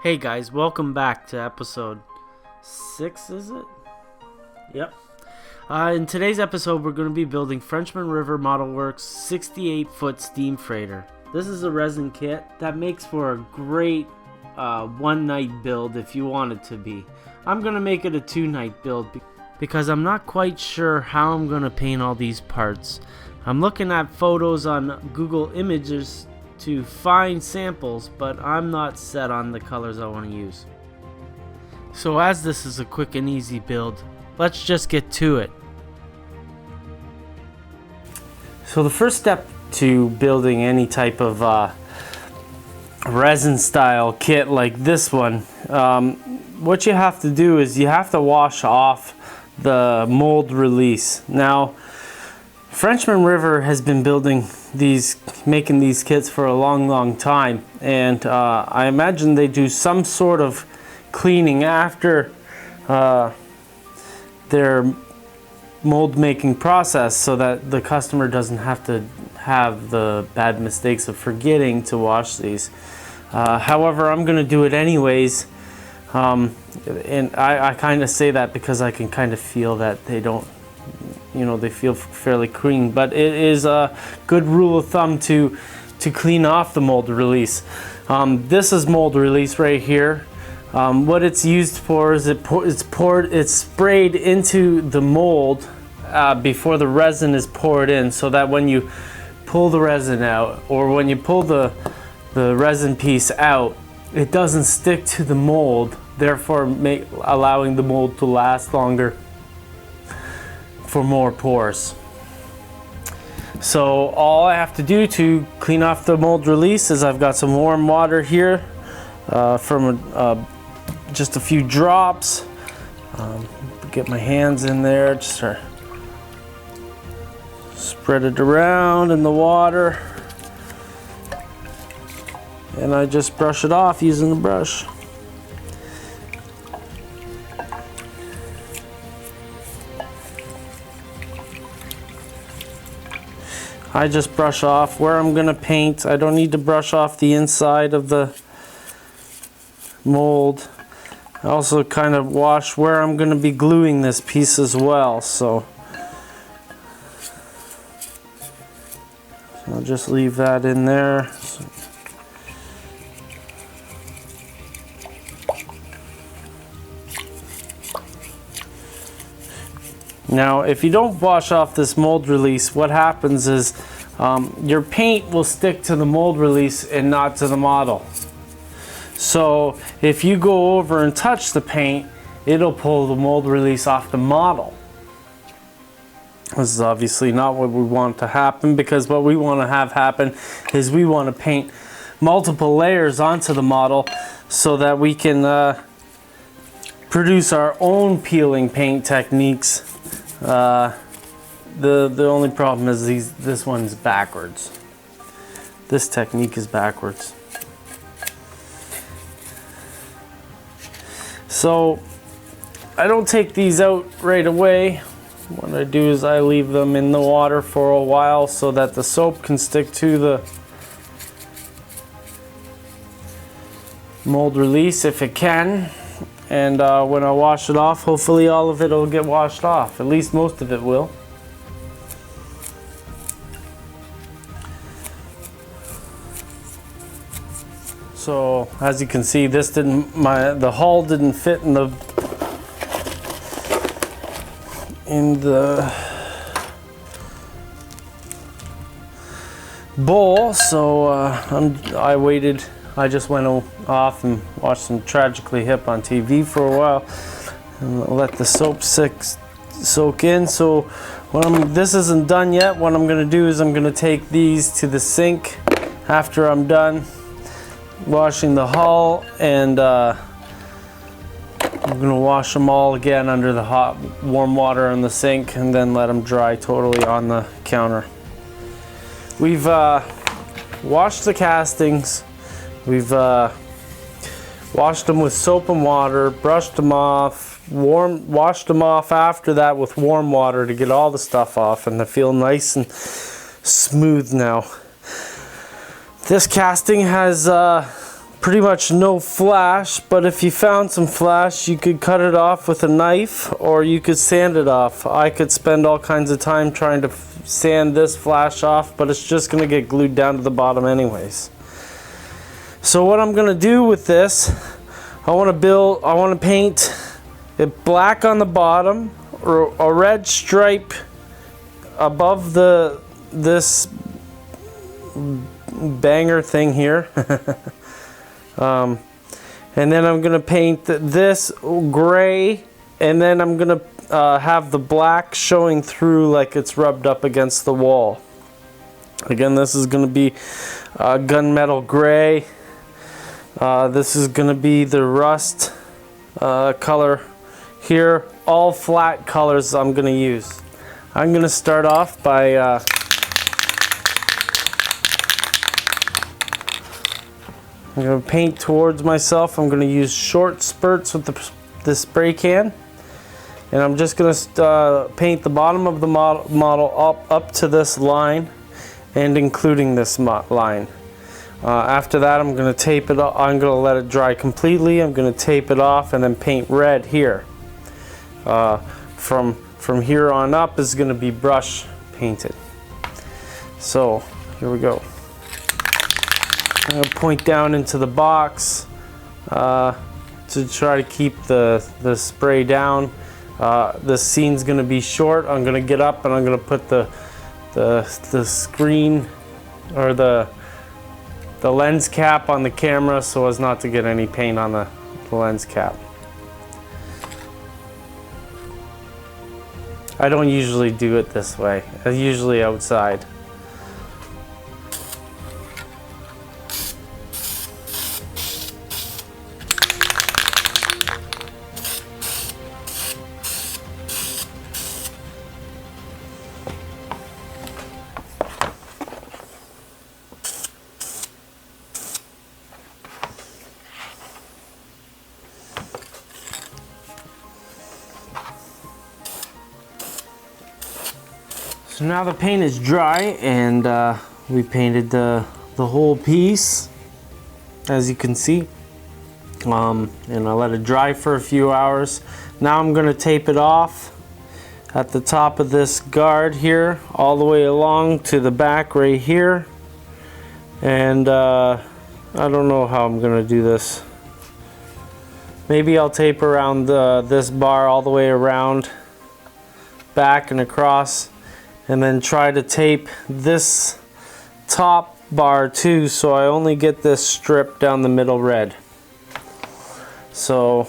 Hey guys, welcome back to episode 6, is it? Yep. In today's episode, we're going to be building Frenchman River Model Works 68-foot steam freighter. This is a resin kit that makes for a great one-night build if you want it to be. I'm going to make it a two-night build because I'm not quite sure how I'm going to paint all these parts. I'm looking at photos on Google Images to find samples, but I'm not set on the colors I want to use. So as this is a quick and easy build, let's just get to it. So the first step to building any type of resin style kit like this one, what you have to do is you have to wash off the mold release. Now Frenchman River has been making these kits for a long time, and I imagine they do some sort of cleaning after their mold making process so that the customer doesn't have to have the bad mistakes of forgetting to wash these. However, I'm going to do it anyways, and I kind of say that because I can kind of feel that they don't, they feel fairly clean, but it is a good rule of thumb to clean off the mold release. This is mold release right here. What it's used for is it's sprayed into the mold before the resin is poured in, so that when you pull the resin out, or when you pull the resin piece out, it doesn't stick to the mold, therefore allowing the mold to last longer for more pours. So all I have to do to clean off the mold release is I've got some warm water here from just a few drops. Get my hands in there, just start spread it around in the water, and I just brush it off using the brush. I just brush off where I'm going to paint. I don't need to brush off the inside of the mold. I also kind of wash where I'm going to be gluing this piece as well. So I'll just leave that in there. Now, if you don't wash off this mold release, what happens is your paint will stick to the mold release and not to the model. So if you go over and touch the paint, it'll pull the mold release off the model. This is obviously not what we want to happen, because what we want to have happen is we want to paint multiple layers onto the model so that we can produce our own peeling paint techniques. The only problem is this one's backwards. This technique is backwards. So I don't take these out right away. What I do is I leave them in the water for a while so that the soap can stick to the mold release if it can. And when I wash it off, hopefully all of it will get washed off. At least most of it will. So as you can see, the hull didn't fit in the bowl, so I waited. I just went off and watched some Tragically Hip on TV for a while and let the soap soak in. So this isn't done yet. What I'm going to do is I'm going to take these to the sink after I'm done washing the hull, and I'm going to wash them all again under the hot warm water in the sink, and then let them dry totally on the counter. We've washed the castings. We've washed them with soap and water, brushed them off, washed them off after that with warm water to get all the stuff off, and they feel nice and smooth now. This casting has pretty much no flash, but if you found some flash, you could cut it off with a knife or you could sand it off. I could spend all kinds of time trying to sand this flash off, but it's just going to get glued down to the bottom anyways. So what I'm going to do with this, I want to paint it black on the bottom, or a red stripe above this banger thing here. And then I'm gonna paint this gray, and then I'm gonna have the black showing through like it's rubbed up against the wall. Again, this is gonna be gunmetal gray. This is gonna be the rust color here. All flat colors I'm gonna use. I'm gonna start off by I'm going to paint towards myself. I'm going to use short spurts with the spray can. And I'm just going to paint the bottom of the model up to this line and including this line. After that, I'm going to tape it off. I'm going to let it dry completely. I'm going to tape it off and then paint red here. From here on up is going to be brush painted. So here we go. I'm going to point down into the box to try to keep the spray down. The scene's going to be short. I'm going to get up and I'm going to put the screen or the lens cap on the camera so as not to get any paint on the lens cap. I don't usually do it this way. I'm usually outside. So now the paint is dry, and we painted the whole piece, as you can see, and I let it dry for a few hours. Now I'm going to tape it off at the top of this guard here, all the way along to the back right here. And I don't know how I'm going to do this. Maybe I'll tape around this bar all the way around, back and across, and then try to tape this top bar too, so I only get this strip down the middle red. So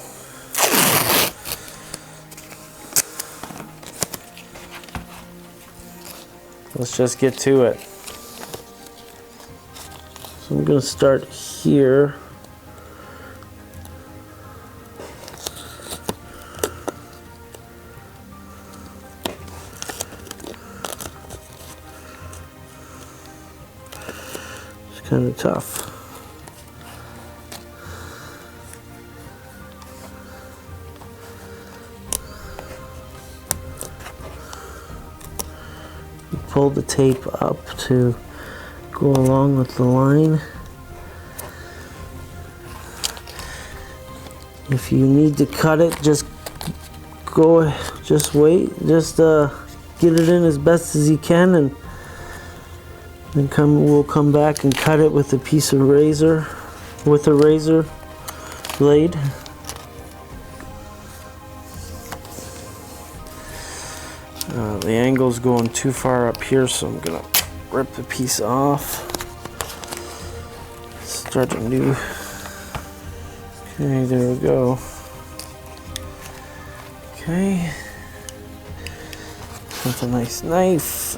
let's just get to it. So I'm going to start here. Kind of tough. You pull the tape up to go along with the line. If you need to cut it, just wait, get it in as best as you can, and then we'll come back and cut it with a piece of razor, with a razor blade. The angle's going too far up here, so I'm gonna rip the piece off. Start anew. Okay, there we go. Okay. With a nice knife.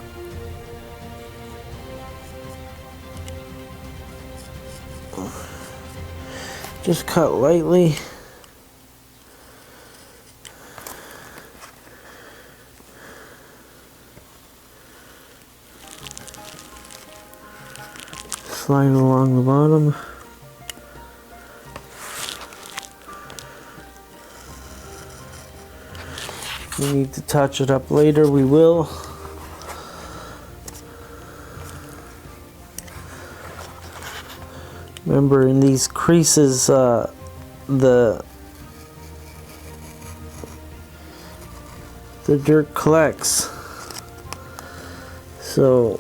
Just cut lightly. Slide it along the bottom. If we need to touch it up later, we will. Remember, in these creases, the dirt collects. So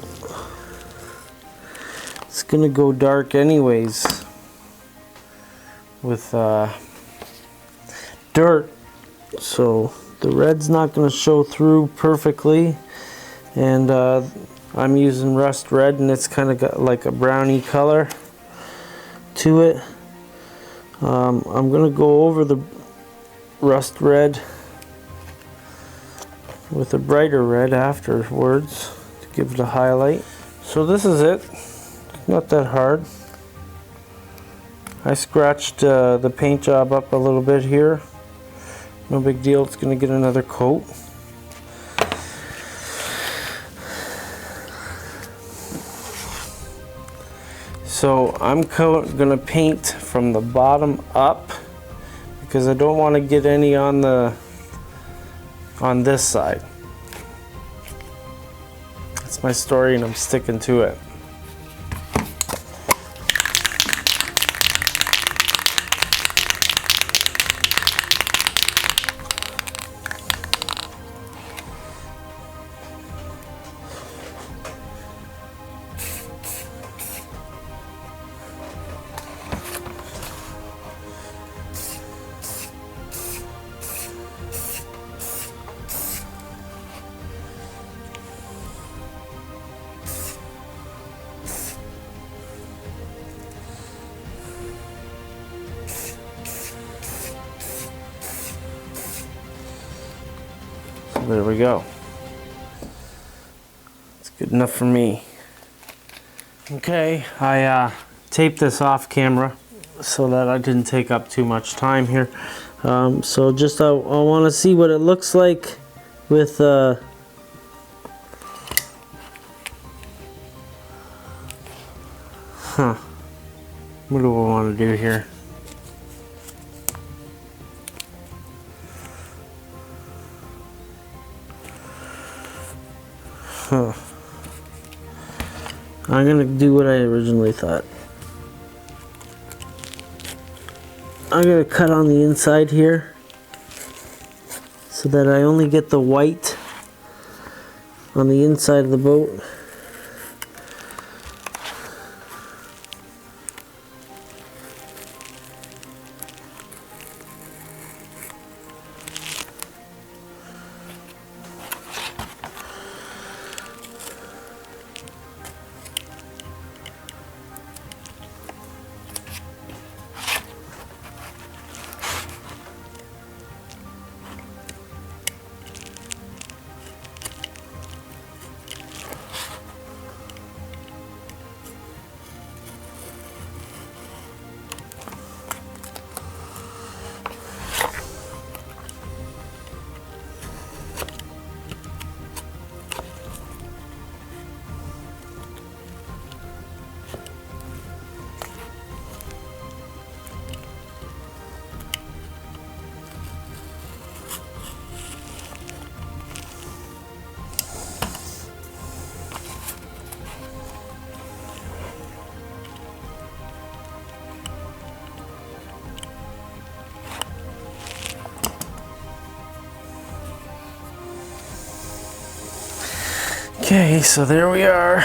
it's gonna go dark anyways with dirt. So the red's not gonna show through perfectly, and I'm using rust red, and it's kind of got like a browny color to it. I'm gonna go over the rust red with a brighter red afterwards to give it a highlight. So this is it. Not that hard. I scratched the paint job up a little bit here. No big deal, it's gonna get another coat. So I'm gonna paint from the bottom up because I don't want to get any on this side. That's my story and I'm sticking to it. There we go. It's good enough for me. Okay, I taped this off camera so that I didn't take up too much time here. So just I want to see what it looks like with What do I want to do here? I'm gonna do what I originally thought. I'm gonna cut on the inside here so that I only get the white on the inside of the boat. Okay, so there we are.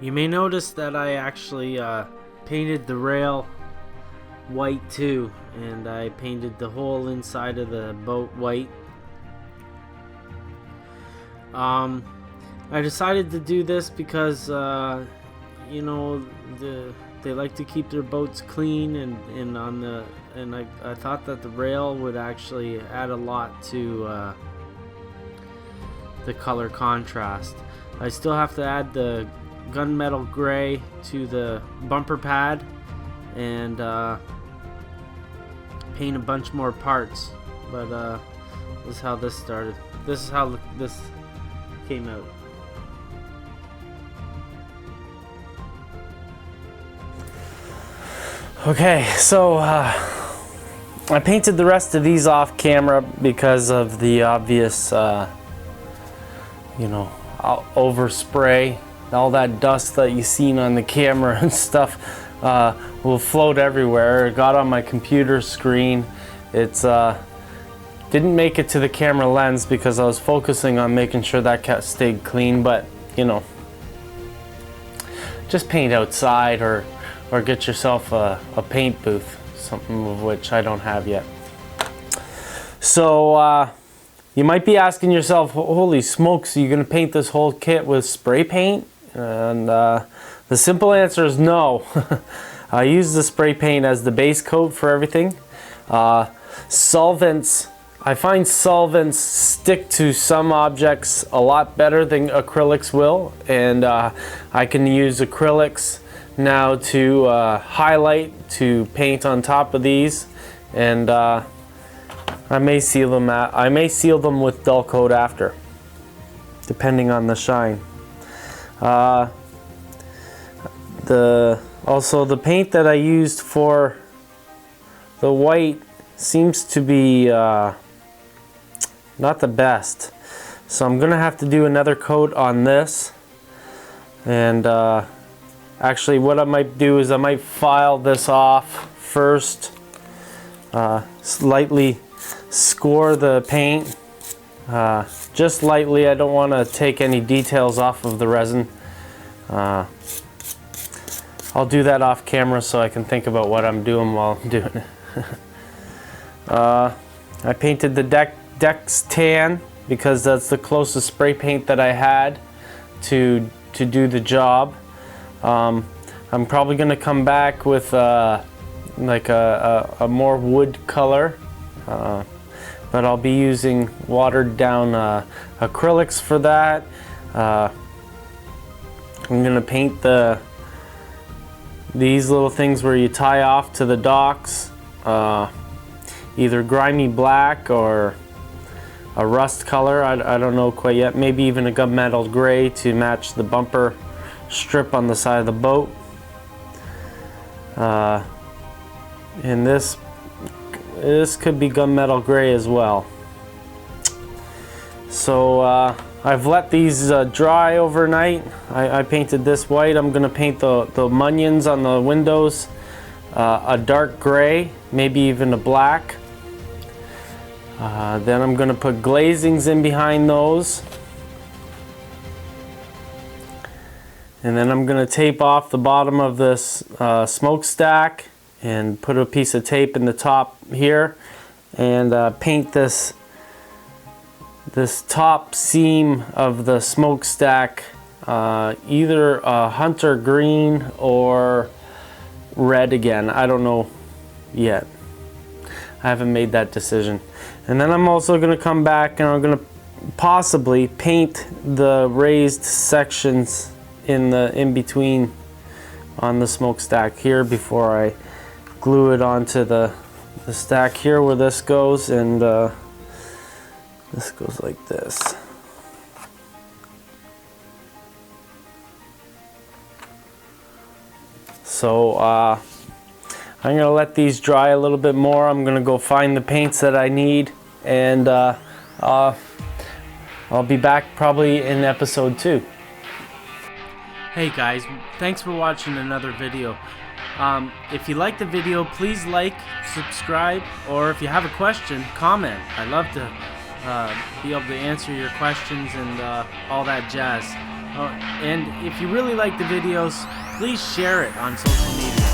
You may notice that I actually painted the rail white too, and I painted the whole inside of the boat white. I decided to do this because you know, they like to keep their boats clean, and I thought that the rail would actually add a lot to the color contrast. I still have to add the gunmetal gray to the bumper pad and paint a bunch more parts, but this is how this started. This is how this came out. Okay, so I painted the rest of these off camera because of the obvious, you know, overspray. All that dust that you seen on the camera and stuff will float everywhere. It got on my computer screen. It's didn't make it to the camera lens because I was focusing on making sure that stayed clean, but you know, just paint outside or get yourself a paint booth, something of which I don't have yet. So you might be asking yourself, holy smokes, are you going to paint this whole kit with spray paint? And the simple answer is no. I use the spray paint as the base coat for everything. Solvents, I find solvents stick to some objects a lot better than acrylics will, and I can use acrylics now to highlight, to paint on top of these, and I may seal them with dull coat after, depending on the shine. Also the paint that I used for the white seems to be not the best, so I'm gonna have to do another coat on this. And actually what I might do is I might file this off first, slightly score the paint, just lightly. I don't want to take any details off of the resin. I'll do that off camera so I can think about what I'm doing while I'm doing it. I painted the decks tan because that's the closest spray paint that I had to do the job. I'm probably going to come back with like a more wood color, but I'll be using watered down acrylics for that. I'm going to paint these little things where you tie off to the docks, either grimy black or a rust color. I don't know quite yet. Maybe even a gunmetal gray to match the bumper strip on the side of the boat. And this could be gunmetal gray as well. So I've let these dry overnight. I painted this white. I'm going to paint the munions on the windows a dark gray, maybe even a black. Then I'm going to put glazings in behind those. And then I'm going to tape off the bottom of this smokestack and put a piece of tape in the top here, and paint this top seam of the smokestack either hunter green or red again. I don't know yet. I haven't made that decision. And then I'm also going to come back and I'm going to possibly paint the raised sections in between on the smokestack here before I glue it onto the stack here where this goes, and this goes like this. So I'm going to let these dry a little bit more. I'm going to go find the paints that I need, and I'll be back probably in episode 2. Hey guys, thanks for watching another video. If you like the video, please like, subscribe, or if you have a question, comment. I'd love to be able to answer your questions and all that jazz. And if you really like the videos, please share it on social media.